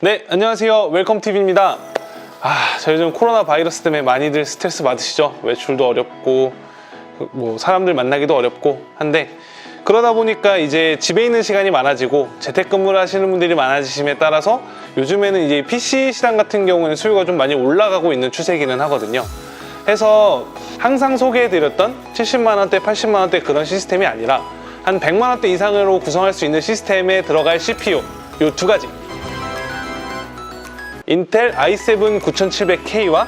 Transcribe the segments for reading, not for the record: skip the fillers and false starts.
네, 안녕하세요. 웰컴TV입니다. 저 요즘 코로나 바이러스 때문에 많이들 스트레스 받으시죠? 외출도 어렵고 사람들 만나기도 어렵고 한데, 그러다 보니까 이제 집에 있는 시간이 많아지고 재택근무를 하시는 분들이 많아지심에 따라서 요즘에는 이제 PC 시장 같은 경우는 수요가 좀 많이 올라가고 있는 추세기는 하거든요. 해서 항상 소개해드렸던 70만원대, 80만원대 그런 시스템이 아니라 한 100만원대 이상으로 구성할 수 있는 시스템에 들어갈 CPU 요 두 가지, 인텔 i7 9700K와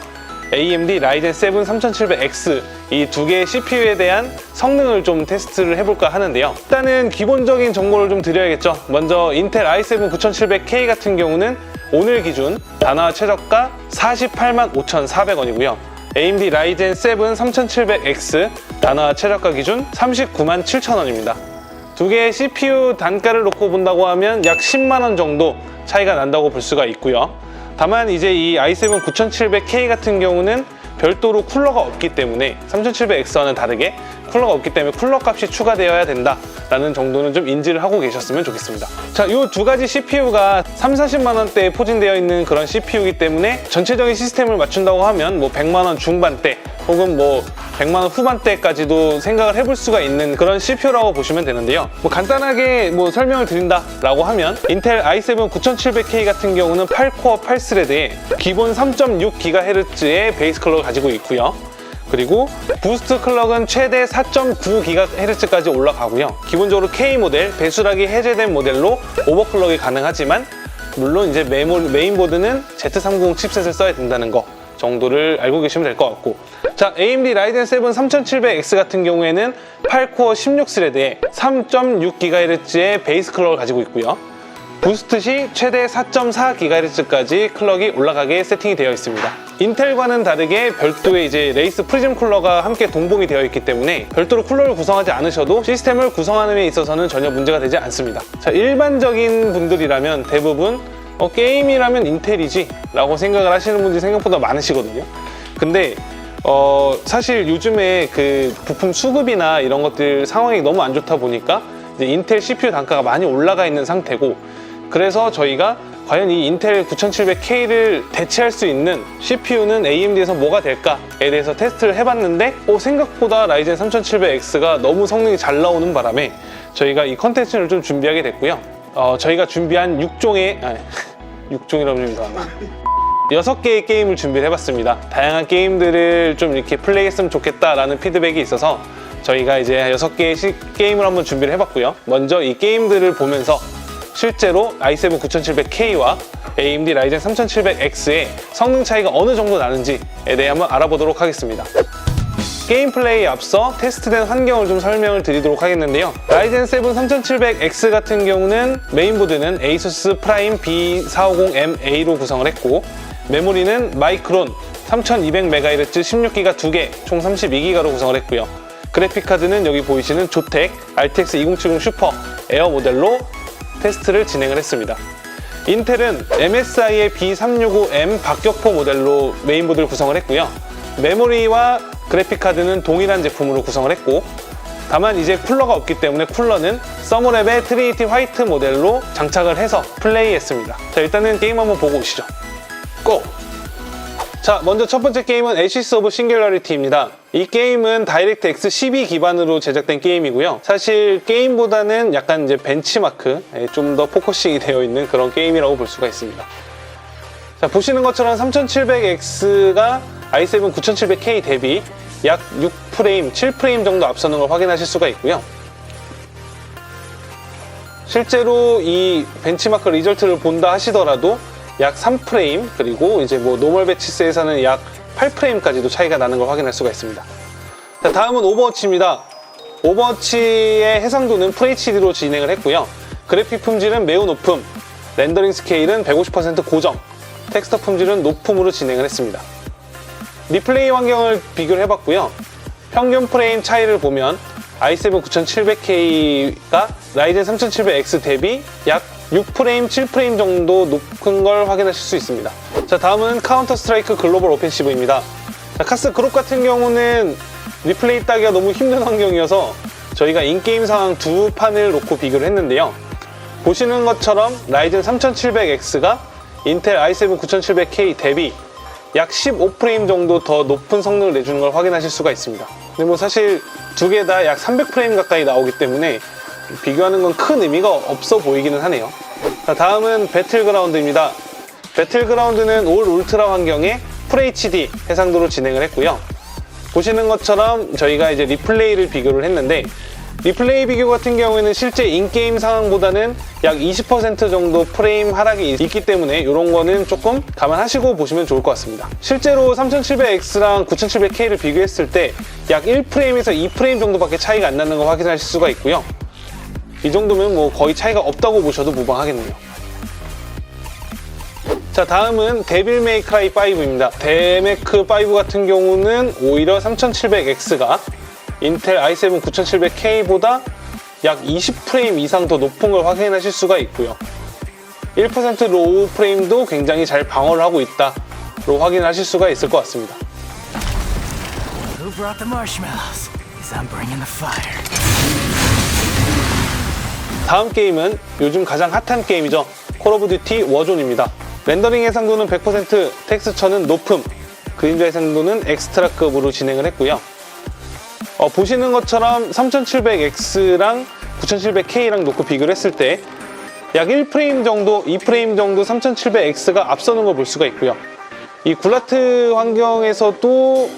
AMD 라이젠 7 3700X 이 두 개의 CPU에 대한 성능을 좀 테스트를 해볼까 하는데요. 일단은 기본적인 정보를 좀 드려야겠죠. 먼저 인텔 i7 9700K 같은 경우는 오늘 기준 단화 최저가 485,400원이고요. AMD 라이젠 7 3700X 단화 최저가 기준 397,000원입니다. 두 개의 CPU 단가를 놓고 본다고 하면 약 10만원 정도 차이가 난다고 볼 수가 있고요. 다만 이제 이 i7 9700K 같은 경우는 별도로 쿨러가 없기 때문에 3700X와는 다르게 쿨러가 없기 때문에 쿨러 값이 추가되어야 된다라는 정도는 좀 인지를 하고 계셨으면 좋겠습니다. 자, 이 두 가지 CPU가 30-40만원대에 포진되어 있는 그런 CPU이기 때문에 전체적인 시스템을 맞춘다고 하면 100만원 중반대 혹은 100만원 후반대까지도 생각을 해볼 수가 있는 그런 CPU라고 보시면 되는데요. 간단하게 설명을 드린다라고 하면 인텔 i7 9700K 같은 경우는 8코어 8스레드에 기본 3.6GHz의 베이스 클럭을 가지고 있고요. 그리고 부스트 클럭은 최대 4.9GHz까지 올라가고요. 기본적으로 K 모델, 배수락이 해제된 모델로 오버클럭이 가능하지만 물론 이제 메인보드는 Z390 칩셋을 써야 된다는 거 정도를 알고 계시면 될 것 같고, 자, AMD 라이젠 7 3700X 같은 경우에는 8코어 16스레드에 3.6GHz의 베이스 클럭을 가지고 있고요. 부스트 시 최대 4.4GHz까지 클럭이 올라가게 세팅이 되어 있습니다. 인텔과는 다르게 별도의 이제 레이스 프리즘 쿨러가 함께 동봉이 되어 있기 때문에 별도로 쿨러를 구성하지 않으셔도 시스템을 구성하는 데 있어서는 전혀 문제가 되지 않습니다. 자, 일반적인 분들이라면 대부분 게임이라면 인텔이지 라고 생각을 하시는 분들이 생각보다 많으시거든요. 근데 사실 요즘에 그 부품 수급이나 이런 것들 상황이 너무 안 좋다 보니까 이제 인텔 CPU 단가가 많이 올라가 있는 상태고, 그래서 저희가 과연 이 인텔 9700K를 대체할 수 있는 CPU는 AMD에서 뭐가 될까에 대해서 테스트를 해봤는데 생각보다 라이젠 3700X가 너무 성능이 잘 나오는 바람에 저희가 이 컨텐츠를 좀 준비하게 됐고요. 저희가 준비한 6종이라고 좀 이상하나 6개의 게임을 준비를 해봤습니다. 다양한 게임들을 좀 이렇게 플레이했으면 좋겠다라는 피드백이 있어서 저희가 이제 6개의 게임을 한번 준비를 해봤고요. 먼저 이 게임들을 보면서 실제로 i7 9700K와 AMD 라이젠 3700X의 성능 차이가 어느 정도 나는지에 대해 한번 알아보도록 하겠습니다. 게임 플레이에 앞서 테스트된 환경을 좀 설명을 드리도록 하겠는데요. 라이젠 7 3700X 같은 경우는 메인보드는 ASUS 프라임 B450MA로 구성을 했고, 메모리는 마이크론 3200MHz 16GB 2개 총 32GB로 구성을 했고요. 그래픽카드는 여기 보이시는 조텍 RTX 2070 슈퍼 에어 모델로 테스트를 진행을 했습니다. 인텔은 MSI의 B365M 박격포 모델로 메인보드를 구성을 했고요. 메모리와 그래픽카드는 동일한 제품으로 구성을 했고, 다만 이제 쿨러가 없기 때문에 쿨러는 서머랩의 트리니티 화이트 모델로 장착을 해서 플레이했습니다. 자, 일단은 게임 한번 보고 오시죠. 고! 자, 먼저 첫 번째 게임은 애시스 오브 싱귤러리티입니다. 이 게임은 다이렉트 X 12 기반으로 제작된 게임이고요. 사실 게임보다는 약간 이제 벤치마크에 좀 더 포커싱이 되어 있는 그런 게임이라고 볼 수가 있습니다. 자, 보시는 것처럼 3700X가 i7 9700K 대비 약 6프레임, 7프레임 정도 앞서는 걸 확인하실 수가 있고요. 실제로 이 벤치마크 리절트를 본다 하시더라도 약 3프레임, 그리고 이제 노멀 배치스에서는 약 8프레임까지도 차이가 나는 걸 확인할 수가 있습니다. 자, 다음은 오버워치입니다. 오버워치의 해상도는 FHD로 진행을 했고요. 그래픽 품질은 매우 높음, 렌더링 스케일은 150% 고정, 텍스처 품질은 높음으로 진행을 했습니다. 리플레이 환경을 비교를 해봤고요. 평균 프레임 차이를 보면 i7 9700K가 라이젠 3700X 대비 약 6프레임, 7프레임 정도 높은 걸 확인하실 수 있습니다. 자, 다음은 카운터 스트라이크 글로벌 오펜시브입니다. 자, 카스 그룹 같은 경우는 리플레이 따기가 너무 힘든 환경이어서 저희가 인게임 상황 두 판을 놓고 비교를 했는데요. 보시는 것처럼 라이젠 3700X가 인텔 i7 9700K 대비 약 15프레임 정도 더 높은 성능을 내주는 걸 확인하실 수가 있습니다. 근데 뭐 사실 두 개 다 약 300프레임 가까이 나오기 때문에 비교하는 건 큰 의미가 없어 보이기는 하네요. 자, 다음은 배틀그라운드입니다. 배틀그라운드는 올 울트라 환경에 FHD 해상도로 진행을 했고요. 보시는 것처럼 저희가 이제 리플레이를 비교를 했는데, 리플레이 비교 같은 경우에는 실제 인게임 상황보다는 약 20% 정도 프레임 하락이 있기 때문에 이런 거는 조금 감안하시고 보시면 좋을 것 같습니다. 실제로 3700X랑 9700K를 비교했을 때 약 1프레임에서 2프레임 정도밖에 차이가 안 나는 거 확인하실 수가 있고요. 이 정도면 뭐 거의 차이가 없다고 보셔도 무방하겠네요. 자, 다음은 데빌 메이 크라이 5입니다. 데메크 5 같은 경우는 오히려 3700X가 인텔 i7 9700K보다 약 20프레임 이상 더 높은 걸 확인하실 수가 있고요. 1% 로우 프레임도 굉장히 잘 방어를 하고 있다로 확인하실 수가 있을 것 같습니다. Who brought the marshmallows? 'Cause I'm bringing the fire. 다음 게임은 요즘 가장 핫한 게임이죠. 콜 오브 듀티 워존입니다. 렌더링 해상도는 100%, 텍스처는 높음, 그림자 해상도는 엑스트라급으로 진행을 했고요. 보시는 것처럼 3700X랑 9700K랑 놓고 비교를 했을 때 약 1프레임 정도, 2프레임 정도 3700X가 앞서는 걸 볼 수가 있고요. 이 굴라트 환경에서도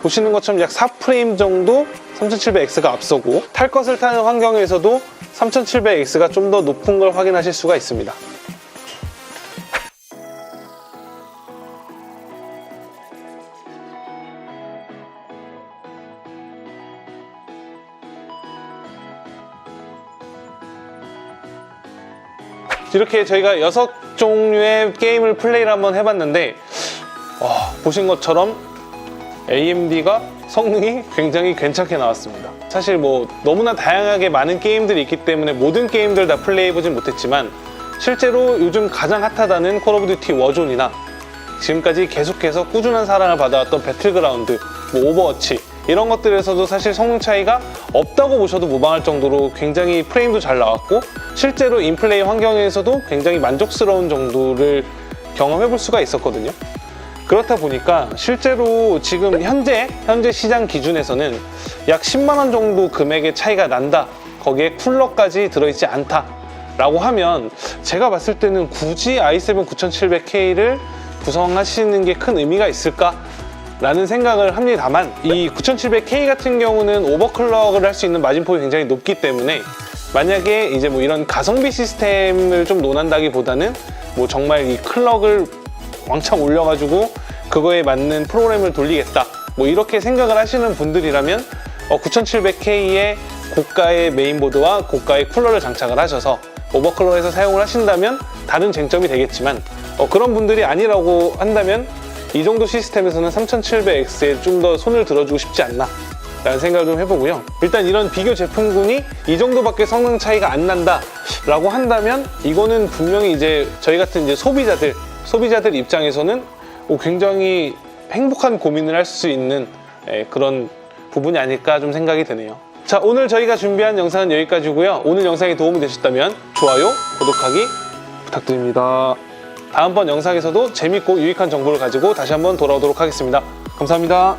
보시는 것처럼 약 4프레임 정도 3700X가 앞서고, 탈 것을 타는 환경에서도 3700X가 좀 더 높은 걸 확인하실 수가 있습니다. 이렇게 저희가 6종류의 게임을 플레이를 한번 해봤는데, 보신 것처럼 AMD가 성능이 굉장히 괜찮게 나왔습니다. 사실 뭐 너무나 다양하게 많은 게임들이 있기 때문에 모든 게임들 다 플레이해보진 못했지만, 실제로 요즘 가장 핫하다는 콜 오브 듀티 워존이나 지금까지 계속해서 꾸준한 사랑을 받아왔던 배틀그라운드, 뭐 오버워치, 이런 것들에서도 사실 성능 차이가 없다고 보셔도 무방할 정도로 굉장히 프레임도 잘 나왔고, 실제로 인플레이 환경에서도 굉장히 만족스러운 정도를 경험해 볼 수가 있었거든요. 그렇다 보니까 실제로 지금 현재 시장 기준에서는 약 10만 원 정도 금액의 차이가 난다, 거기에 쿨러까지 들어있지 않다 라고 하면, 제가 봤을 때는 굳이 i7 9700K를 구성하시는 게 큰 의미가 있을까? 라는 생각을 합니다만, 이 9700K 같은 경우는 오버클럭을 할 수 있는 마진폭이 굉장히 높기 때문에, 만약에 이제 뭐 이런 가성비 시스템을 좀 논한다기보다는 뭐 정말 이 클럭을 왕창 올려가지고 그거에 맞는 프로그램을 돌리겠다, 뭐 이렇게 생각을 하시는 분들이라면 9700K의 고가의 메인보드와 고가의 쿨러를 장착을 하셔서 오버클럭해서 사용을 하신다면 다른 쟁점이 되겠지만, 그런 분들이 아니라고 한다면 이 정도 시스템에서는 3700X에 좀 더 손을 들어주고 싶지 않나 라는 생각을 좀 해보고요. 일단 이런 비교 제품군이 이 정도밖에 성능 차이가 안 난다 라고 한다면, 이거는 분명히 이제 저희 같은 이제 소비자들 입장에서는 굉장히 행복한 고민을 할 수 있는 그런 부분이 아닐까 좀 생각이 드네요. 자, 오늘 저희가 준비한 영상은 여기까지고요. 오늘 영상이 도움이 되셨다면 좋아요, 구독하기 부탁드립니다. 다음번 영상에서도 재밌고 유익한 정보를 가지고 다시 한번 돌아오도록 하겠습니다. 감사합니다.